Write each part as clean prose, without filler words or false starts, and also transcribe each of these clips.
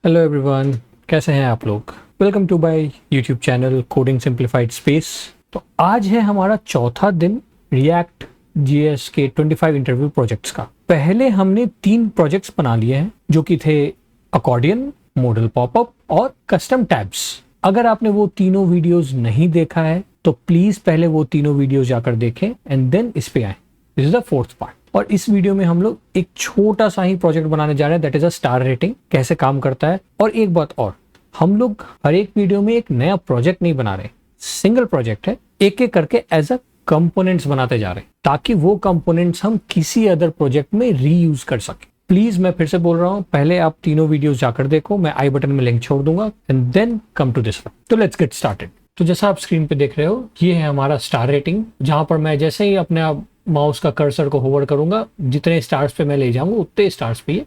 Hello everyone, कैसे हैं आप लोग। Welcome to my YouTube channel coding simplified space. तो आज है हमारा चौथा दिन रिएक्ट जीएस के 25 इंटरव्यू प्रोजेक्ट्स का। पहले हमने 3 प्रोजेक्ट्स बना लिए हैं जो कि थे अकॉर्डियन, मॉडल पॉपअप और कस्टम टैब्स। अगर आपने वो तीनों वीडियोस नहीं देखा है तो प्लीज पहले वो तीनों वीडियोस जाकर देखें एंड देन इस पे आए। This is the 4th part. और इस वीडियो में हम लोग एक छोटा सा ही प्रोजेक्ट बनाने जा रहे हैं, that is a star rating, कैसे काम करता है। और एक बात और, हम लोग हर एक वीडियो में एक नया प्रोजेक्ट नहीं बना रहे, सिंगल प्रोजेक्ट है, एक एक करके एज अ कंपोनेंट्स बनाते जा रहे हैं ताकि वो कंपोनेंट्स हम किसी अदर प्रोजेक्ट में रीयूज कर सके। प्लीज मैं फिर से बोल रहा हूं, पहले आप तीनों वीडियोस जाकर देखो, मैं आई बटन में लिंक छोड़ दूंगा and then come to this one. तो लेट्स गेट स्टार्टेड। तो जैसा आप स्क्रीन पे देख रहे हो, ये है हमारा स्टार रेटिंग, जहां पर मैं जैसे ही अपने माउस का कर्सर को होवर करूंगा, जितने स्टार्स पे मैं ले जाऊंगा उतने स्टार्स पे ये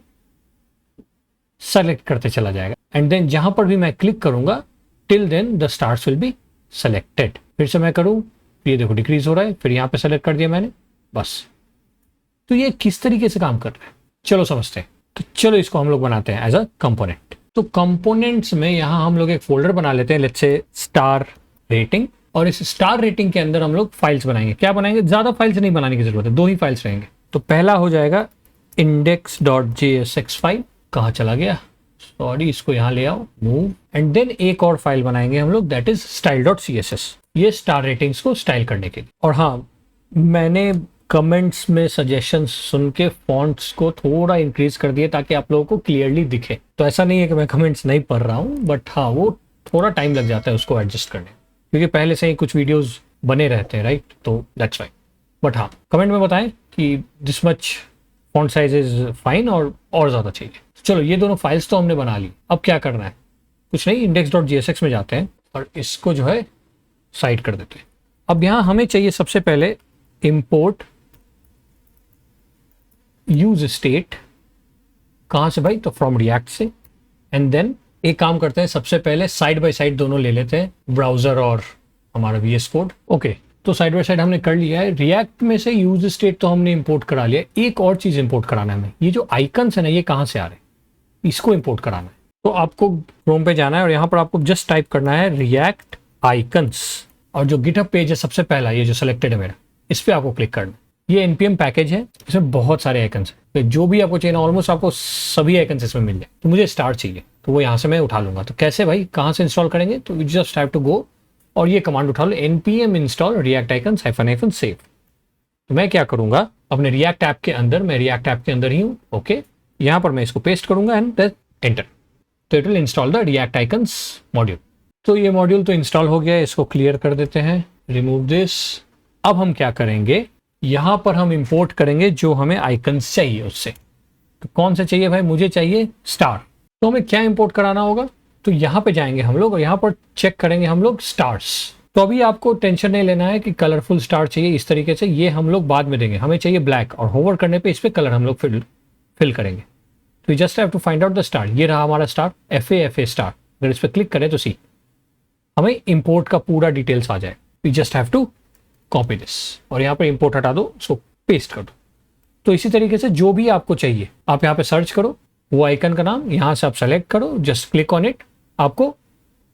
सेलेक्ट करते चला जाएगा। एंड देन जहां पर भी मैं क्लिक करूंगा till then the stars will be selected. फिर से मैं करूं, ये देखो डिक्रीज हो रहा है, फिर यहां पे सेलेक्ट कर दिया मैंने, बस। तो ये किस तरीके से काम कर रहा है चलो समझते हैं। तो चलो इसको हम लोग बनाते हैं एज अ कंपोनेंट। तो कंपोनेंट्स में यहां हम लोग एक फोल्डर बना लेते हैं, लेट्स से स्टार रेटिंग। और इस स्टार रेटिंग के अंदर हम लोग फाइल्स बनाएंगे। क्या बनाएंगे, ज्यादा फाइल्स नहीं बनाने की जरूरत है, 2 ही फाइल्स रहेंगे। तो पहला हो जाएगा index.jsx फाइल। कहाँ चला गया, सॉरी, इसको यहाँ ले आओ, मूव। एंड देन एक और फाइल बनाएंगे हम लोग, दैट इज style.css, ये स्टार रेटिंग्स को स्टाइल करने के लिए। और हाँ, मैंने कमेंट्स में सजेशंस सुन के फॉन्ट्स को थोड़ा इंक्रीज कर दिए ताकि आप लोगों को क्लियरली दिखे। तो ऐसा नहीं है कि मैं कमेंट्स नहीं पढ़ रहा हूँ, बट हाँ, वो थोड़ा टाइम लग जाता है उसको एडजस्ट करने, क्योंकि पहले से ही कुछ वीडियोस बने रहते हैं, राइट। तो दैट्स वाई। बट हाँ, कमेंट में बताएं कि this much font size is fine और ज़्यादा चाहिए। चलो, ये दोनों फाइल्स तो हमने बना ली। अब क्या करना है, कुछ नहीं, index.jsx में जाते हैं और इसको जो है साइड कर देते हैं। अब यहाँ हमें चाहिए सबसे पहले इम्पोर्ट यूज स्टेट। कहाँ से भाई, तो फ्रॉम रिएक्ट से। एंड देन एक काम करते हैं, सबसे पहले साइड बाय साइड दोनों ले लेते हैं, ब्राउजर और हमारा VS कोड। ओके, तो साइड बाय साइड हमने कर लिया है। रिएक्ट में से यूज स्टेट तो हमने इंपोर्ट करा लिया। एक और चीज इंपोर्ट कराना है हमें, ये जो आइकन्स है ना, ये कहाँ से आ रहे हैं, इसको इंपोर्ट कराना है। तो आपको क्रोम पे जाना है और यहाँ पर आपको जस्ट टाइप करना है रिएक्ट आइकन्स। और जो गिटहब पेज है सबसे पहला, ये जो सिलेक्टेड है मेरा, इस पर आपको क्लिक करना है। ये npm पैकेज है, इसमें बहुत सारे आइकन्स हैं, तो जो भी आपको चाहिए ना, ऑलमोस्ट आपको सभी आइकन्स इसमें मिल जाए। तो मुझे स्टार चाहिए, तो वो यहाँ से मैं उठा लूंगा। तो कैसे भाई, कहाँ से इंस्टॉल करेंगे, तो जस्ट हैव टू गो और ये कमांड उठा लो, npm install react icons --- save. तो मैं क्या करूंगा, अपने रिएक्ट ऐप के अंदर, मैं रिएक्ट ऐप के अंदर ही हूँ, ओके, यहाँ पर मैं इसको पेस्ट करूंगा एंड एंटर। तो it will install the react icons module. तो ये मॉड्यूल तो इंस्टॉल हो गया है, इसको क्लियर कर देते हैं, रिमूव दिस। अब हम क्या करेंगे, यहां पर हम इंपोर्ट करेंगे जो हमें आइकन्स चाहिए उससे। तो कौन से चाहिए भाई, मुझे चाहिए स्टार। तो हमें क्या इंपोर्ट कराना होगा, तो यहां पे जाएंगे हम लोग और यहां पर चेक करेंगे हम लोग स्टार्स। तो अभी आपको टेंशन नहीं लेना है कि कलरफुल स्टार चाहिए इस तरीके से, ये हम लोग बाद में देंगे। हमें चाहिए ब्लैक, और होवर करने पे इस पे कलर हम लोग फिल करेंगे। तो just have to find out the star. ये रहा हमारा स्टार, FA स्टार। अगर इस पर क्लिक करें तो सी हमें इंपोर्ट का पूरा डिटेल्स आ जाए। We just have to copy this और यहाँ पर इंपोर्ट हटा दो, उसको पेस्ट कर दो। तो इसी तरीके से जो भी आपको चाहिए आप यहाँ पे सर्च करो, वो आइकन का नाम यहाँ से आप सेलेक्ट करो, जस्ट क्लिक ऑन इट, आपको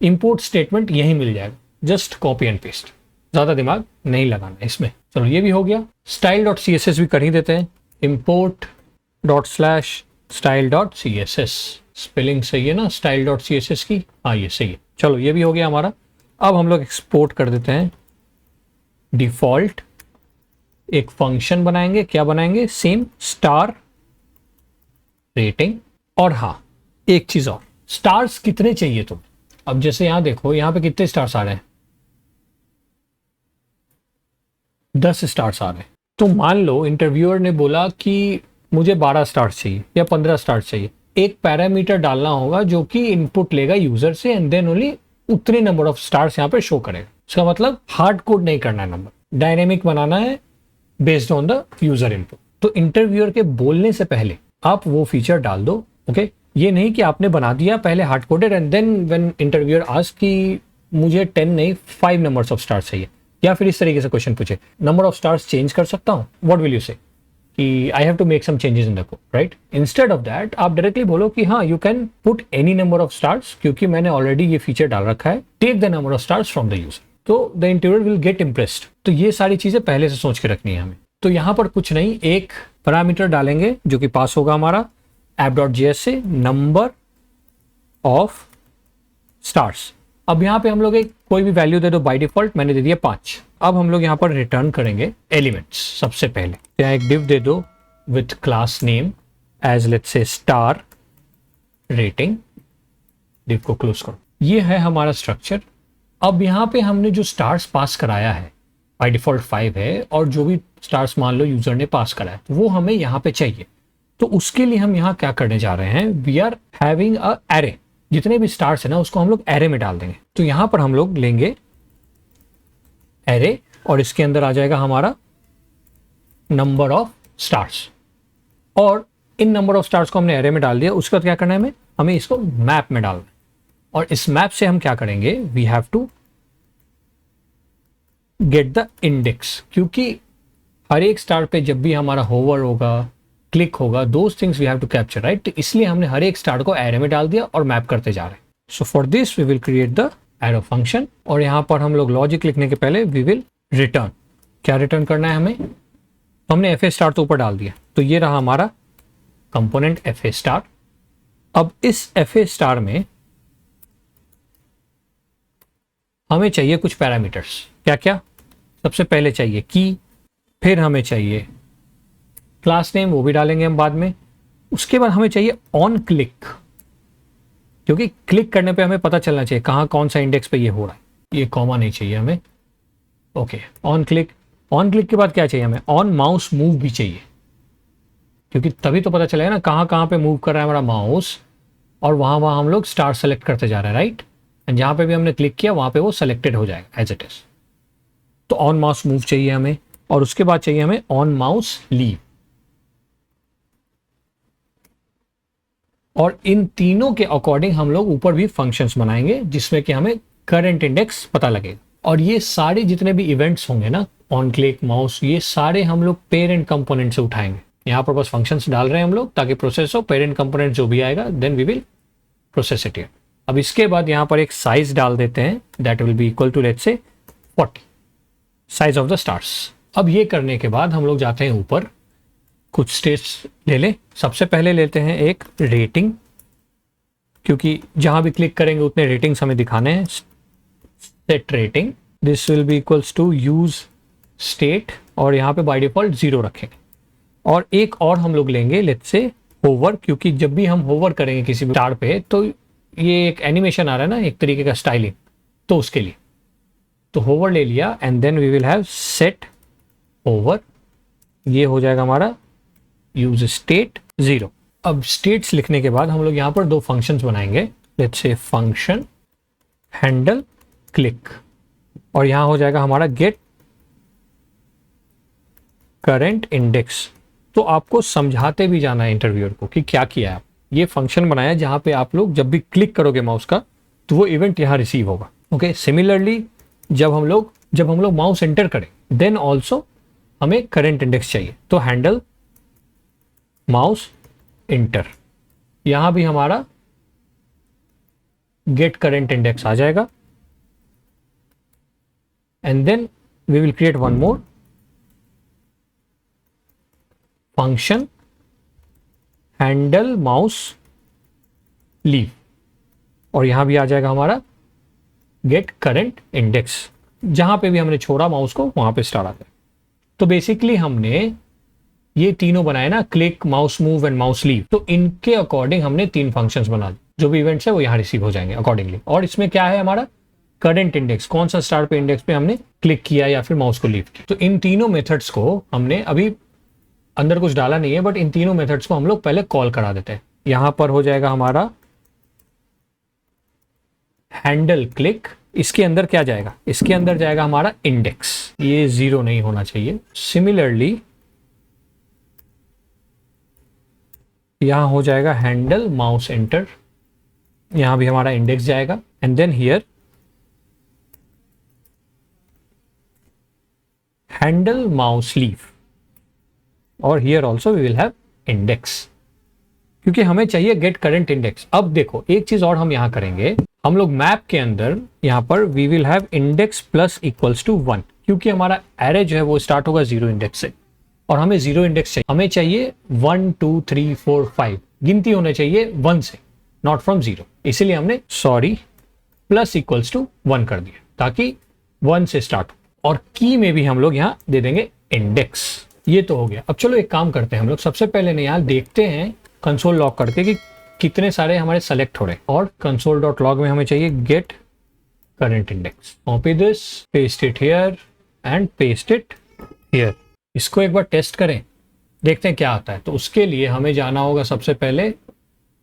इंपोर्ट स्टेटमेंट यही मिल जाएगा। जस्ट कॉपी एंड पेस्ट, ज्यादा दिमाग नहीं लगाना इसमें। चलो, ये भी हो गया। style.css भी कर ही देते हैं, import/style.css। स्पेलिंग सही है ना style.css की, हाँ ये सही है। चलो, ये भी हो गया हमारा। अब हम लोग एक्सपोर्ट कर देते हैं डिफॉल्ट। एक फंक्शन बनाएंगे, क्या बनाएंगे, सेम स्टार रेटिंग। और हाँ, एक चीज और, स्टार्स कितने चाहिए तुम। अब जैसे यहां देखो, यहां पे कितने स्टार्स आ रहे हैं, 10 स्टार्स आ रहे हैं। तो मान लो इंटरव्यूअर ने बोला कि मुझे 12 स्टार्स चाहिए या 15 स्टार्स चाहिए। एक पैरामीटर डालना होगा जो कि इनपुट लेगा यूजर से एंड देन ओनली उतने नंबर ऑफ स्टार्स यहाँ पे शो करेगा। इसका मतलब हार्ड कोड नहीं करना है, नंबर डायनेमिक बनाना है based on the user input. तो इंटरव्यूअर के बोलने से पहले आप वो फीचर डाल दो, ओके। ये नहीं कि आपने बना दिया पहले hard coded and then when interviewer ask कि मुझे 10 नहीं 5 नंबर्स ऑफ स्टार्स चाहिए, या फिर इस तरीके से क्वेश्चन पूछे, नंबर ऑफ स्टार्स चेंज कर सकता हूँ, व्हाट विल यू से। कि I have to make some changes in the code, right? Instead of that आप डायरेक्टली बोलो कि हाँ you can put any number of stars, क्योंकि मैंने ऑलरेडी ये फीचर डाल रखा है, take the number of stars from the user, तो the interviewer will get impressed. तो ये सारी चीजें पहले से सोच के रखनी है हमें। तो यहाँ पर कुछ नहीं, एक पैरामीटर डालेंगे जो कि पास होगा हमारा app.js से, नंबर ऑफ स्टार्स। अब यहाँ पे हम लोग एक कोई भी वैल्यू दे दो, बाय डिफॉल्ट मैंने दे दिया 5। अब हम लोग यहाँ पर रिटर्न करेंगे एलिमेंट्स। सबसे पहले यहाँ एक डिव दे दो with class name as let's say star rating, div को क्लोज करो। ये है हमारा स्ट्रक्चर। अब यहाँ पे हमने जो स्टार्स पास कराया है बाय डिफॉल्ट 5 है, और जो भी स्टार्स मान लो यूजर ने पास कराया वो हमें यहाँ पे चाहिए। तो उसके लिए हम यहाँ क्या करने जा रहे हैं, we are having a array, जितने भी स्टार्स है ना उसको हम लोग एरे में डाल देंगे। तो यहाँ पर हम लोग लेंगे एरे और इसके अंदर आ जाएगा हमारा नंबर ऑफ स्टार्स, और इन नंबर ऑफ स्टार्स को हमने एरे में डाल दिया। उसके बाद क्या करना है हमें इसको मैप में डालना है, और इस मैप से हम क्या करेंगे, we have to get the index, क्योंकि हर एक स्टार पे जब भी हमारा होवर होगा, क्लिक होगा, those things we have to capture, right? तो इसलिए हमने हर एक स्टार को एरे में डाल दिया और मैप करते जा रहे हैं। So for this we will create the arrow function, और यहां पर हम लोग लॉजिक लिखने के पहले वी विल रिटर्न। क्या रिटर्न करना है हमें, तो हमने एफ ए स्टार तो ऊपर डाल दिया, तो ये रहा हमारा कंपोनेंट एफ ए स्टार। अब इस एफ ए स्टार में हमें चाहिए कुछ पैरामीटर्स। क्या क्या, सबसे पहले चाहिए की, फिर हमें चाहिए क्लास नेम, वो भी डालेंगे हम बाद में। उसके बाद हमें चाहिए ऑन क्लिक, क्योंकि क्लिक करने पे हमें पता चलना चाहिए कहाँ कौन सा इंडेक्स पे ये हो रहा है। ये कॉमा नहीं चाहिए हमें। Okay, on click. On click के बाद क्या चाहिए हमें, ऑन माउस मूव भी चाहिए, क्योंकि तभी तो पता चलेगा ना कहाँ कहाँ पे मूव कर रहा है हमारा माउस, और वहाँ वहाँ हम लोग स्टार सेलेक्ट करते जा रहे हैं, राइट? एंड जहाँ पे भी हमने क्लिक किया वहाँ पे वो सेलेक्टेड हो जाएगा एज इट इज। तो ऑन माउस मूव चाहिए हमें, और उसके बाद चाहिए हमें ऑन माउस लीव। और इन तीनों के अकॉर्डिंग हम लोग ऊपर भी फंक्शंस बनाएंगे जिसमें कि हमें करंट इंडेक्स पता लगेगा। और ये सारे जितने भी इवेंट्स होंगे ना, ऑन क्लिक, माउस, ये सारे हम लोग पेरेंट कंपोनेंट से उठाएंगे। यहाँ पर बस फंक्शंस डाल रहे हैं हम लोग ताकि प्रोसेस हो, पेरेंट कंपोनेंट जो भी आएगा then we will process it here. अब इसके बाद यहाँ पर एक साइज डाल देते हैं, that will be equal to let's say 40 size of the stars. अब ये करने के बाद हम लोग जाते हैं ऊपर, कुछ स्टेट्स ले ले। सबसे पहले लेते हैं एक रेटिंग, क्योंकि जहां भी क्लिक करेंगे उतने रेटिंग्स हमें दिखाने हैं। Set rating, this will be equals to use state, और यहाँ पे बाय डिफॉल्ट 0 रखेंगे। और एक और हम लोग लेंगे लेट्स से होवर, क्योंकि जब भी हम होवर करेंगे किसी भी स्टार पे तो ये एक एनिमेशन आ रहा है ना, एक तरीके का स्टाइलिंग, तो उसके लिए तो होवर ले लिया। And then we will have set hover, ये हो जाएगा हमारा यूज स्टेट 0। अब स्टेट्स लिखने के बाद हम लोग यहाँ पर दो फंक्शंस बनाएंगे, let's say function handle click, और यहाँ हो जाएगा हमारा गेट करंट इंडेक्स। तो आपको समझाते भी जाना है इंटरव्यूअर को कि क्या किया है आप। ये फंक्शन बनाया जहाँ पे आप लोग जब भी क्लिक करोगे माउस का तो वो इवेंट यहाँ रिसीव होगा। ओके, सिमिलरली जब हम लोग माउस एंटर करें देन ऑल्सो हमें करंट इंडेक्स चाहिए, तो हैंडल माउस इंटर, यहां भी हमारा गेट करंट इंडेक्स आ जाएगा। And then we will create one more function handle mouse leave, और यहां भी आ जाएगा हमारा गेट करंट इंडेक्स, जहां पे भी हमने छोड़ा माउस को वहां पे स्टार्ट आता है। तो बेसिकली हमने ये तीनों बनाए ना, click, mouse move and mouse leave, तो इनके अकॉर्डिंग हमने 3 फंक्शंस बना दिए। जो भी इवेंट्स है वो यहाँ रिसीव हो जाएंगे अकॉर्डिंगली। और इसमें क्या है हमारा करंट इंडेक्स, कौन सा स्टार पे इंडेक्स पे हमने क्लिक किया या फिर माउस को लीव किया। तो इन तीनों मेथड्स को हमने अभी अंदर कुछ डाला नहीं है, बट इन तीनों मेथड्स को हम लोग पहले कॉल करा देते हैं। यहां पर हो जाएगा हमारा हैंडल क्लिक, इसके अंदर क्या जाएगा, इसके अंदर जाएगा हमारा इंडेक्स, ये 0 नहीं होना चाहिए। सिमिलरली यहां हो जाएगा हैंडल माउस एंटर, यहां भी हमारा इंडेक्स जाएगा। And then here handle mouse leave, और here also we will have index, क्योंकि हमें चाहिए गेट करंट इंडेक्स। अब देखो एक चीज और हम यहाँ करेंगे, हम लोग मैप के अंदर यहाँ पर we will have index plus equals to 1, क्योंकि हमारा एरे जो है वो स्टार्ट होगा 0 इंडेक्स से और हमें 0 इंडेक्स चाहिए। हमें चाहिए 1 2 3 4 5 गिनती होने चाहिए 1 से, नॉट फ्रॉम 0। इसीलिए हमने प्लस इक्वल्स टू 1 कर दिया ताकि 1 से स्टार्ट हो। और की में भी हम लोग यहाँ दे देंगे इंडेक्स। ये तो हो गया। अब चलो एक काम करते हैं हम लोग, सबसे पहले यहाँ देखते हैं कंसोल लॉग करके कि कितने सारे हमारे सेलेक्ट हो रहे हैं। और कंसोल डॉट लॉग में हमें चाहिए get current index. Copy this, paste it here and paste it here. इसको एक बार टेस्ट करें, देखते हैं क्या आता है। तो उसके लिए हमें जाना होगा सबसे पहले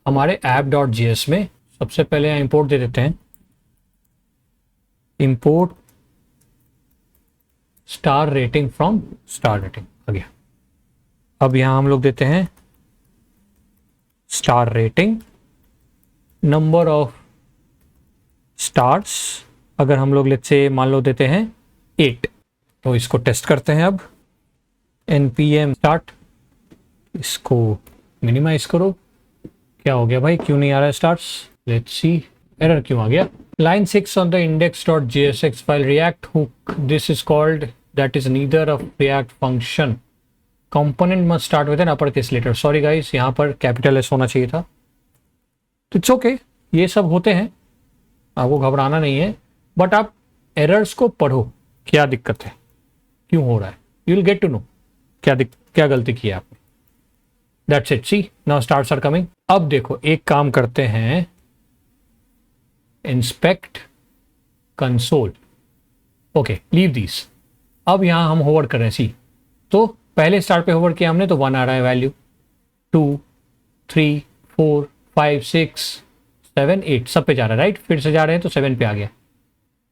हमारे app.js में। सबसे पहले यहाँ इंपोर्ट दे देते हैं, import star rating from star rating आ गया। अब यहाँ हम लोग देते हैं star rating, number of stars अगर हम लोग लेट्स से मान लो देते हैं 8। तो इसको टेस्ट करते हैं। अब npm स्टार्ट, इसको मिनिमाइज करो। क्या हो गया भाई, क्यों नहीं आ रहा है स्टार्स? लेट्स सी, एरर क्यों आ गया? Line 6 on the index.jsx file react hook, this is called that is neither a react function, component must start with an uppercase letter। Sorry guys, यहाँ पर कैपिटल एस होना चाहिए था। तो it's okay, ये सब होते हैं, आपको घबराना नहीं है। बट आप एरर्स को पढ़ो, क्या दिक्कत है, क्यों हो रहा है, you will get to know क्या गलती की है आपने। That's it, see now stars are coming. अब देखो एक काम करते हैं, inspect console, okay leave this. अब यहां हम होवर कर रहे हैं, सी तो पहले स्टार पे होवर किया हमने तो 1 आ रहा है वैल्यू, 2 3 4 5 6 7 8 सब पे जा रहा है, राइट। फिर से जा रहे हैं तो 7 पे आ गया।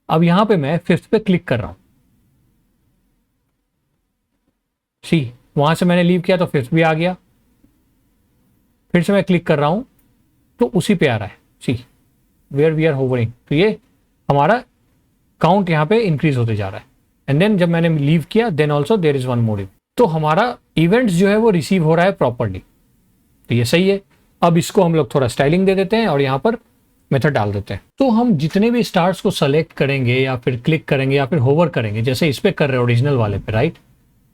अब यहां पे मैं 5th पे क्लिक कर रहा हूं, सी वहां से मैंने लीव किया तो 5th भी आ गया। फिर से मैं क्लिक कर रहा हूं तो उसी पे आ रहा है, सी वेयर वी आर होवरिंग। तो ये हमारा काउंट यहाँ पे इंक्रीज होते जा रहा है। एंड देन जब मैंने लीव किया देन ऑल्सो देयर इज 1 मोर, तो हमारा इवेंट्स जो है वो रिसीव हो रहा है प्रॉपरली। तो ये सही है। अब इसको हम लोग थोड़ा स्टाइलिंग दे देते हैं और यहाँ पर मेथड डाल देते हैं। तो हम जितने भी स्टार्स को सेलेक्ट करेंगे या फिर क्लिक करेंगे या फिर होवर करेंगे, जैसे इस पे कर रहे हैं ओरिजिनल वाले पे, राइट।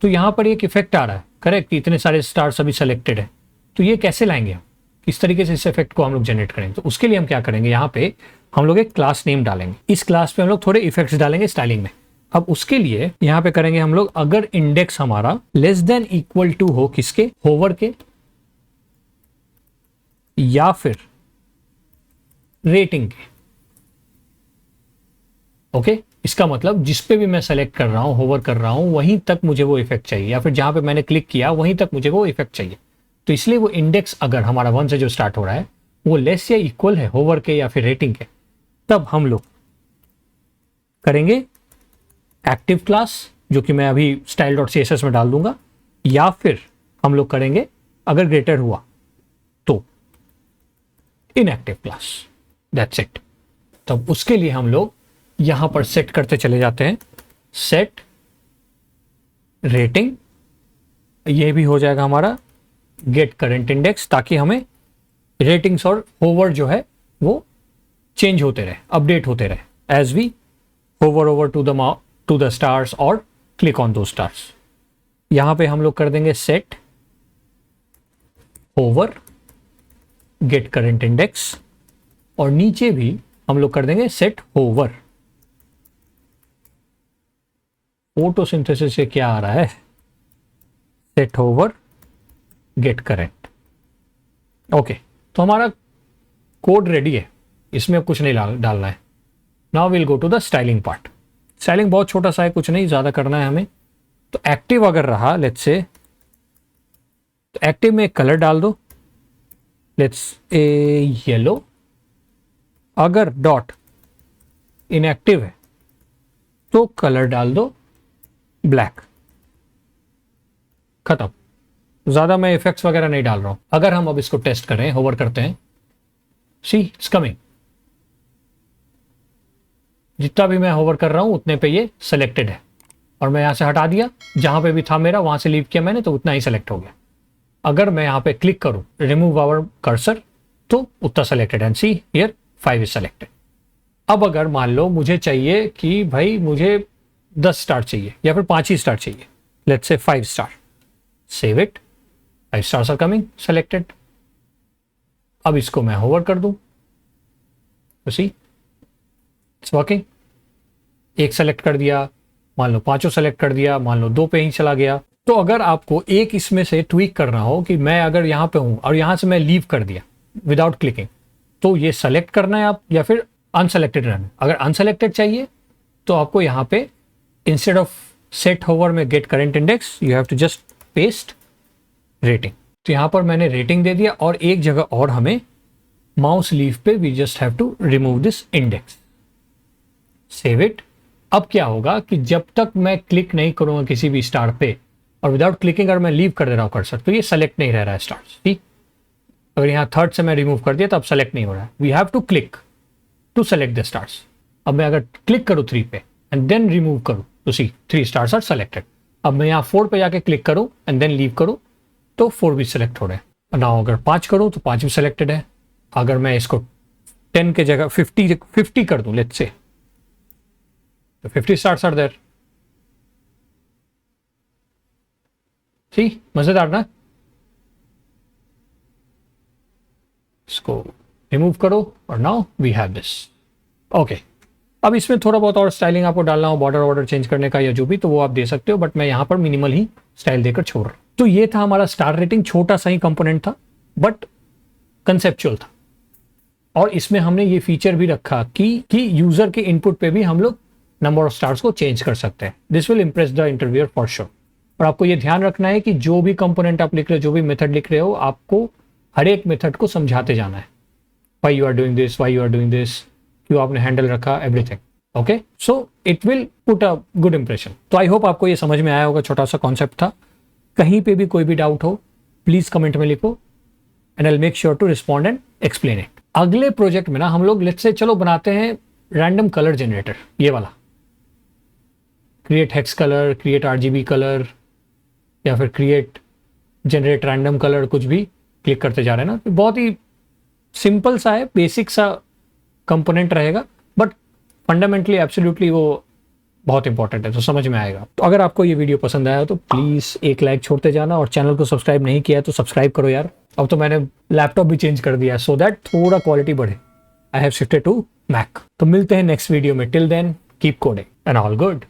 तो यहाँ पर एक इफेक्ट आ रहा है, करेक्ट, इतने सारे स्टार्स अभी सेलेक्टेड है। तो ये कैसे लाएंगे हम, किस तरीके से इस इफेक्ट को हम लोग जनरेट करेंगे? तो उसके लिए हम क्या करेंगे, यहाँ पे हम लोग एक क्लास नेम डालेंगे। इस क्लास पे हम लोग थोड़े इफेक्ट्स डालेंगे स्टाइलिंग में। अब उसके लिए यहाँ पे करेंगे हम लोग, अगर इंडेक्स हमारा लेस देन इक्वल टू हो किसके, होवर के या फिर रेटिंग के, ओके। इसका मतलब जिस पे भी मैं सेलेक्ट कर रहा हूं, होवर कर रहा हूं, वहीं तक मुझे वो इफेक्ट चाहिए, या फिर जहां पे मैंने क्लिक किया वहीं तक मुझे वो इफेक्ट चाहिए। तो इसलिए वो इंडेक्स अगर हमारा 1 से जो स्टार्ट हो रहा है वो लेस या इक्वल है होवर के या फिर रेटिंग के, तब हम लोग करेंगे एक्टिव क्लास, जो कि मैं अभी style.css में डाल दूंगा, या फिर हम लोग करेंगे अगर ग्रेटर हुआ तो इनएक्टिव क्लास। That's it. तब उसके लिए हम लोग यहां पर सेट करते चले जाते हैं, सेट रेटिंग, ये भी हो जाएगा हमारा गेट करंट इंडेक्स, ताकि हमें रेटिंग्स और होवर जो है वो चेंज होते रहे, अपडेट होते रहे as we hover over to the stars और क्लिक ऑन दो स्टार्स। यहां पे हम लोग कर देंगे set hover get current index, और नीचे भी हम लोग कर देंगे सेट होवर। फोटोसिंथेसिस से क्या आ रहा है, set hover get current. Okay, तो हमारा कोड रेडी है, इसमें अब कुछ नहीं डालना है। Now will go to the styling part. Styling बहुत छोटा सा है, कुछ नहीं ज़्यादा करना है हमें। तो एक्टिव अगर रहा लेट्स से, तो एक्टिव में एक कलर डाल दो, लेट्स ए येलो। अगर डॉट इनएक्टिव है तो कलर डाल दो ब्लैक। खत्म। ज़्यादा मैं इफेक्ट्स वगैरह नहीं डाल रहा हूं। अगर हम अब इसको टेस्ट करें, होवर करते हैं, सी इट्स कमिंग। जितना भी मैं होवर कर रहा हूं उतने पे ये सिलेक्टेड है। और मैं यहाँ से हटा दिया, जहाँ पे भी था मेरा वहाँ से लीव किया मैंने, तो उतना ही सेलेक्ट हो गया। अगर मैं यहाँ पे क्लिक करूँ रिमूव आवर कर्सर, तो उतना selected and see here 5 is selected. अब अगर मान लो मुझे चाहिए कि भाई मुझे 10 स्टार चाहिए या फिर 5 ही स्टार चाहिए, let's say 5 star, save it, 5 stars are coming selected. अब इसको मैं होवर कर दूं तो सी इट्स वर्किंग। एक सेलेक्ट कर दिया, मान लो 5 सेलेक्ट कर दिया, मान लो 2 पे ही चला गया। तो अगर आपको एक इसमें से ट्वीक करना हो कि मैं अगर यहाँ पे हूं और यहाँ से मैं लीव कर दिया विदाउट क्लिकिंग, तो ये सेलेक्ट करना है आप या फिर अनसेलेक्टेड रहना। अगर अनसेलेक्टेड चाहिए तो आपको यहाँ पे इंस्टेड ऑफ सेट होवर में get current index, you have to just paste rating. तो यहाँ पर मैंने रेटिंग दे दिया और एक जगह और हमें माउस लीव पे we just have to remove this index, save it. अब क्या होगा कि जब तक मैं क्लिक नहीं करूंगा किसी भी स्टार पे और विदाउट क्लिकिंग अगर मैं लीव कर दे रहा हूँ कर्सर, तो ये सेलेक्ट नहीं रह रहा है स्टार्स। ठीक, अगर यहाँ 3rd से मैं रिमूव कर दिया तो अब सेलेक्ट नहीं हो रहा है। We have to click to select the stars. अब मैं अगर क्लिक करूँ 3 पे एंड देन रिमूव करूँ तो सी 3 स्टार्स आर सेलेक्टेड। अब मैं यहाँ 4 पे जाके क्लिक करूँ एंड देन लीव करूँ तो 4 भी सेलेक्ट हो रहे हैं। ना अगर 5 करूँ तो 5 भी सेलेक्टेड है। अगर मैं इसको 10 के जगह 50 कर दूं लेट्स से, तो 50 स्टार्स आर देयर। ठीक, मजेदार ना। इसको रिमूव करो और now we have this. Okay, अब इसमें थोड़ा बहुत और स्टाइलिंग आपको डालना हो, बॉर्डर ऑर्डर चेंज करने का या जो भी, तो वो आप दे सकते हो, बट मैं यहाँ पर मिनिमल ही स्टाइल देकर छोड़ रहा हूँ। तो ये था हमारा स्टार रेटिंग, छोटा सा ही कंपोनेंट था बट कंसेप्चुअल था। और इसमें हमने ये फीचर भी रखा कि यूजर के इनपुट पे भी हम लोग नंबर ऑफ स्टार्स को चेंज कर सकते हैं। This will Impress the interviewer for sure. और आपको ये ध्यान रखना है कि जो भी कंपोनेंट आप लिख रहे हो, जो भी मेथड लिख रहे हो, आपको हर एक मेथड को समझाते जाना है। Why you are doing this, why you are doing this, क्यों आपने हैंडल रखा, everything. Okay, so it will put a good impression. तो आई होप आपको ये समझ में आया होगा, छोटा सा कॉन्सेप्ट था। कहीं पे भी कोई भी डाउट हो प्लीज कमेंट में लिखो and I will make sure to respond and explain it. अगले प्रोजेक्ट में ना हम लोग लेट्स से चलो बनाते हैं रैंडम कलर जनरेटर, ये वाला create hex colour, create RGB colour या फिर क्रिएट जनरेट रैंडम कलर, कुछ भी क्लिक करते जा रहे हैं ना। बहुत ही सिंपल सा है, बेसिक सा कंपोनेंट रहेगा, बट फंडामेंटली एब्सोल्युटली वो बहुत इंपॉर्टेंट है, तो समझ में आएगा। तो अगर आपको ये वीडियो पसंद आया तो प्लीज़ एक लाइक छोड़ते जाना, और चैनल को सब्सक्राइब नहीं किया है तो सब्सक्राइब करो यार। अब तो मैंने लैपटॉप भी चेंज कर दिया सो दैट थोड़ा क्वालिटी बढ़े। I have shifted to Mac. तो मिलते हैं नेक्स्ट वीडियो में। Till then keep coding and all good.